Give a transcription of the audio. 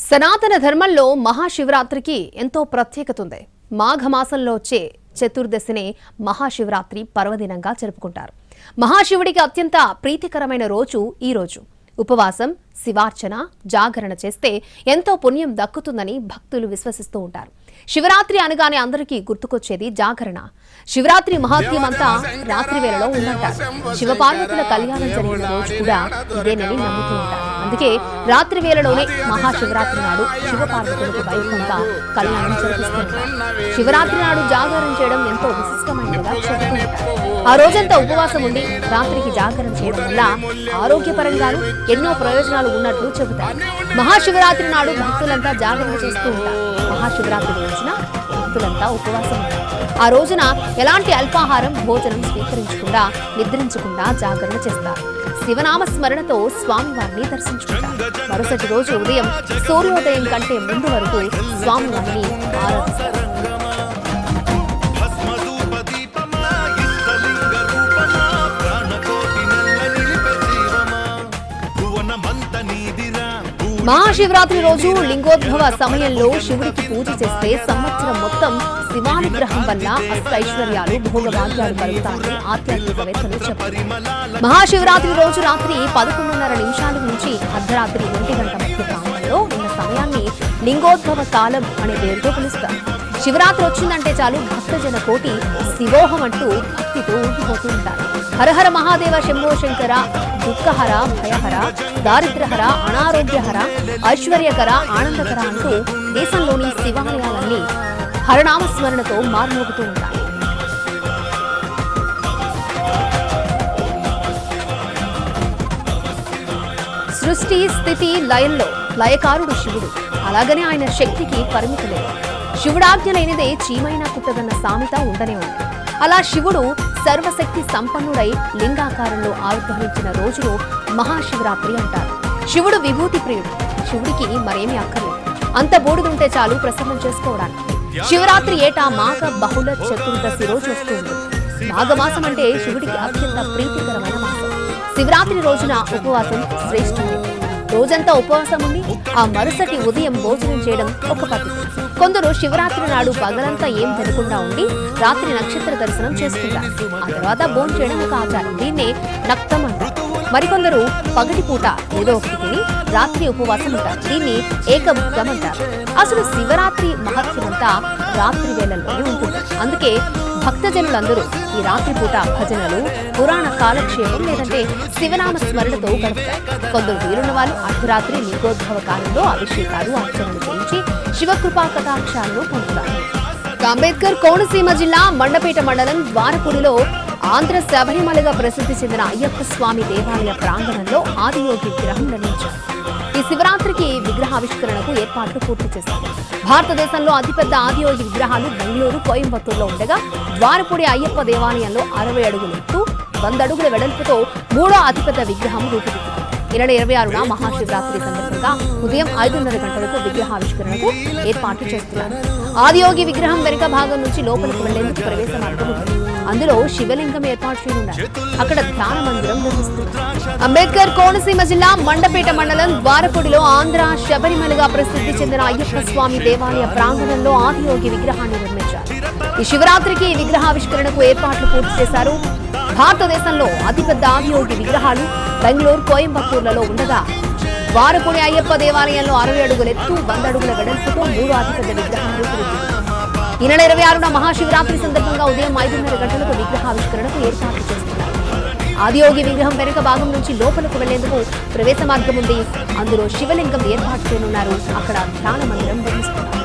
సనాతన ధర్మంలో మహాశివరాత్రికి ఎంతో ప్రత్యేకత ఉంది. మాఘమాసంలో వచ్చే చతుర్దశిని మహాశివరాత్రి పర్వదినంగా జరుపుకుంటారు. మహాశివుడికి అత్యంత ప్రీతికరమైన రోజు ఈ రోజు. ఉపవాసం, శివార్చన, జాగరణ చేస్తే ఎంతో పుణ్యం దక్కుతుందని భక్తులు విశ్వసిస్తూ ఉంటారు. శివరాత్రి అనగానే అందరికీ గుర్తుకొచ్చేది జాగరణ. శివరాత్రి మహాత్మ్యం అంతా రాత్రి వేళలో ఉందంటారు. శివపార్వతుల కళ్యాణం జరిగిన రోజు కూడా ఇదేనని నమ్ముతూ ఉంటారు. అందుకే రాత్రి వేళలోనే మహాశివరాత్రి నాడు శివపార్వతులకు వైభవంగా కళ్యాణం జరిపిస్తుంటారు. శివరాత్రి నాడు జాగరణ చేయడం ఎంతో విశిష్టమైనదిగా చెబుతుంటారు. ఆ రోజంతా ఉపవాసం ఉండి రాత్రికి జాగరణ చేయడం వల్ల ఆరోగ్యపరంగాను ఎన్నో ప్రయోజనాలు ఉన్నట్లు చెబుతారు. మహాశివరాత్రి నాడు భక్తులంతా జాగరణ చేస్తూ ఉంటారు. మహాశివరాత్రి రోజున భక్తులంతా ఉపవాసం ఉంటారు. ఆ రోజున ఎలాంటి అల్పాహారం, భోజనం స్వీకరించకుండా, నిద్రించకుండా జాగరణ చేస్తారు. శివనామ స్మరణతో స్వామివారిని దర్శించుకుంటారు. మరుసటి రోజు ఉదయం సూర్యోదయం కంటే ముందు వరకు స్వామివారిని ఆరాధిస్తారు. మహాశివరాత్రి రోజు లింగోద్భవ సమయంలో శివుడికి పూజ చేస్తే సంవత్సరం మొత్తం శివానుగ్రహం వల్ల అష్టైశ్వర్యాలు, భోగభాగ్యాలు కలుగుతాయని ఆధ్యాత్మికవేత్తలు చెప్పారు. మహాశివరాత్రి రోజు రాత్రి 11:30 నుంచి అర్ధరాత్రి 1 గంట మధ్య కాలంలో ఉన్న సమయాన్ని లింగోద్భవ కాలం అనే పేరుతో పిలుస్తారు. శివరాత్రి వచ్చిందంటే చాలు భక్తజన కోటి శివోహం అంటూ భక్తితో ఊగిపోతూ ఉంటారు. హరహర మహాదేవ, శంభో శంకర, దుఃఖహర, భయహర, దారిద్ర్యహర, అనారోగ్యహర, ఐశ్వర్యకర, ఆనందకర అంటూ దేశంలోని శివాలయాలన్నీ హరనామస్మరణతో మార్మోగుతూ ఉంటాయి. సృష్టి స్థితి లయంలో లయకారుడు శివుడు. అలాగనే ఆయన శక్తికి పరిమితి లేదు. శివుడాజ్ఞ లేనిదే చీమైనా కుట్టదన్న సామెత ఉండనే ఉంది. అలా శివుడు సర్వశక్తి సంపన్నుడై లింగాకారంలో ఆవిర్భవించిన రోజును మహాశివరాత్రి అంటారు. శివుడు విభూతి ప్రియుడు. శివుడికి మరేమీ అక్కర్లేదు. అంత బూడిదుంటే చాలు ప్రసన్నం చేసుకోవడానికి. శివరాత్రి ఏటా మాఘ బహుళ చతుర్దశి రోజు వస్తుంది. మాఘమాసం అంటే శివుడికి అత్యంత ప్రీతికరమైన మాసం. శివరాత్రి రోజున ఉపవాసం శ్రేష్ఠుడు. రోజంతా ఉపవాసం ఉండి ఆ మరుసటి ఉదయం భోజనం చేయడం ఒక పద్ధతి. కొందరు శివరాత్రి నాడు పగలంతా ఏం తినకుండా ఉండి రాత్రి నక్షత్ర దర్శనం చేసుకుంటారు. ఆ తర్వాత భోజనం చేయడం ఒక ఆచారం. దీన్నే నక్తం అంటారు. మరికొందరు పగటిపూట ఏదో ఒకటి తిని రాత్రి ఉపవాసం ఉంటారు. దీన్ని ఏకభుక్తం అంటారు. అసలు శివరాత్రి మహత్యమంతా రాత్రి వేళల్లోనే ఉంటుంది. అందుకే భక్తజనులందరూ ఈ రాత్రిపూట భజనలు, పురాణ కాలక్షేపం లేదంటే శివనామ స్మరణతో గడుపుతారు. కొందరు వీరున్న వాళ్ళు అర్ధరాత్రి లింగోద్భవ కాలంలో అభిషేకాలు, అర్చనలు చేయించి శివకృపా కటాక్షాలను పొందుతారు. అంబేద్కర్ కోనసీమ జిల్లా మండపేట మండలం ద్వారపూడిలో ఆంధ్ర శబరిమలగా ప్రసిద్ధి చెందిన అయ్యప్ప స్వామి దేవాలయ ప్రాంగణంలో ఆదియోగి విగ్రహం నిర్మించారు. ఈ శివరాత్రికి విగ్రహావిష్కరణకు ఏర్పాట్లు పూర్తి చేశారు. భారతదేశంలో అతిపెద్ద ఆదియోగి విగ్రహాలు బెంగళూరు, కోయంబత్తూరులో ఉండగా ద్వారపూడి అయ్యప్ప దేవాలయంలో 60 అడుగుల ఎత్తు, 100 అడుగుల వెడల్పుతో 3వ అతిపెద్ద విగ్రహం రూపుదిద్దుకుంది. ఈ నెల 26న మహాశివరాత్రి సందర్భంగా ఉదయం 5:30 గంటలకు విగ్రహావిష్కరణకు ఏర్పాట్లు చేస్తున్నారు. ఆదియోగి విగ్రహం వెనుక భాగం నుంచి లోపలికి వెళ్లేందుకు ప్రవేశ మార్గం ఉంది. అందులో శివలింగం ఏర్పాటు చేయనున్నారు. అక్కడ ధ్యాన మందిరం నిర్మిస్తున్నారు. అంబేద్కర్ కోనసీమ జిల్లా మండపేట మండలం ద్వారపూడిలో ఆంధ్ర శబరిమలగా ప్రసిద్ధి చెందిన అయ్యప్ప స్వామి దేవాలయ ప్రాంగణంలో ఆదియోగి విగ్రహాన్ని నిర్మించారు. ఈ శివరాత్రికి విగ్రహావిష్కరణకు ఏర్పాట్లు పూర్తి చేశారు. భారతదేశంలో అతిపెద్ద ఆదియోగి విగ్రహాలు బెంగళూరు, కోయంబత్తూర్లలో ఉండగా ద్వారపూడి అయ్యప్ప దేవాలయంలో 60 అడుగుల ఎత్తు, 100 అడుగుల వెడల్పుతో 3వ అతిపెద్ద విగ్రహం రూపుదిద్దుకుంది. ఈ నెల 26న మహాశివరాత్రి సందర్భంగా ఉదయం 5:30 గంటలకు విగ్రహావిష్కరణకు ఏర్పాట్లు చేస్తున్నారు. ఆదియోగి విగ్రహం వెనుక భాగం నుంచి లోపలకు వెళ్లేందుకు ప్రవేశ మార్గం ఉంది. అందులో శివలింగం ఏర్పాటు చేయనున్నారు. అక్కడ ధ్యాన మందిరం నిర్మిస్తున్నారు.